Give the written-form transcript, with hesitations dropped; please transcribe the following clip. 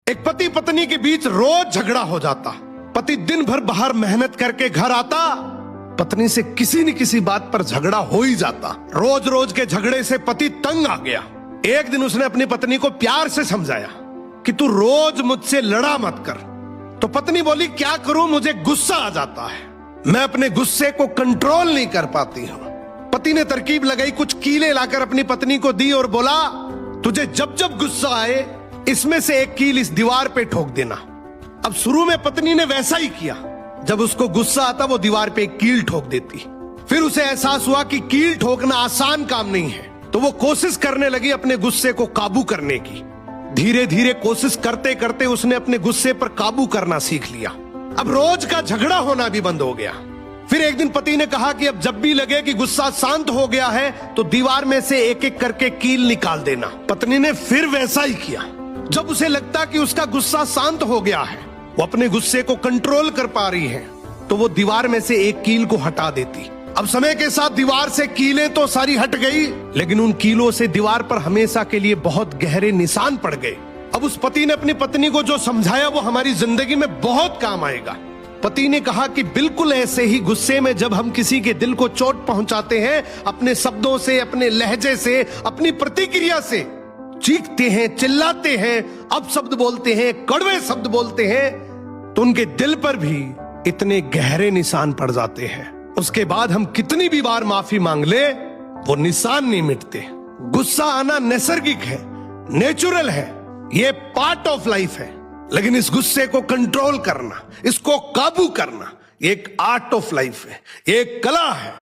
एक पति पत्नी के बीच रोज झगड़ा हो जाता। पति दिन भर बाहर मेहनत करके घर आता, पत्नी से किसी न किसी बात पर झगड़ा हो ही जाता। रोज रोज के झगड़े से पति तंग आ गया। एक दिन उसने अपनी पत्नी को प्यार से समझाया कि तू रोज मुझसे लड़ा मत कर। तो पत्नी बोली, क्या करूं, मुझे गुस्सा आ जाता है, मैं अपने गुस्से को कंट्रोल नहीं कर पाती हूं। पति ने तरकीब लगाई, कुछ कीलें लाकर अपनी पत्नी को दी और बोला, तुझे जब जब गुस्सा आए इसमें से एक कील इस दीवार पे ठोक देना। अब शुरू में पत्नी ने वैसा ही किया। जब उसको गुस्सा आता वो दीवार पे एक कील ठोक देती। फिर उसे एहसास हुआ कि कील ठोकना आसान काम नहीं है, तो वो कोशिश करने लगी अपने गुस्से को काबू करने की। धीरे धीरे कोशिश करते करते उसने अपने गुस्से पर काबू करना सीख लिया। अब रोज का झगड़ा होना भी बंद हो गया। फिर एक दिन पति ने कहा कि अब जब भी लगे कि गुस्सा शांत हो गया है तो दीवार में से एक एक करके कील निकाल देना। पत्नी ने फिर वैसा ही किया। जब उसे लगता कि उसका गुस्सा शांत हो गया है, वो अपने गुस्से को कंट्रोल कर पा रही है, तो वो दीवार में से एक कील को हटा देती। अब समय के साथ दीवार से कीलें तो सारी हट गई, लेकिन उन कीलों से दीवार पर हमेशा के लिए बहुत गहरे निशान पड़ गए। अब उस पति ने अपनी पत्नी को जो समझाया वो हमारी जिंदगी में बहुत काम आएगा। पति ने कहा कि बिल्कुल ऐसे ही गुस्से में जब हम किसी के दिल को चोट पहुंचाते हैं, अपने शब्दों से, अपने लहजे से, अपनी प्रतिक्रिया से, चीखते हैं, चिल्लाते हैं, अपशब्द बोलते हैं, कड़वे शब्द बोलते हैं, तो उनके दिल पर भी इतने गहरे निशान पड़ जाते हैं। उसके बाद हम कितनी भी बार माफी मांग ले, वो निशान नहीं मिटते। गुस्सा आना नैसर्गिक है, नेचुरल है, ये पार्ट ऑफ लाइफ है। लेकिन इस गुस्से को कंट्रोल करना, इसको काबू करना, ये एक आर्ट ऑफ लाइफ है, ये एक कला है।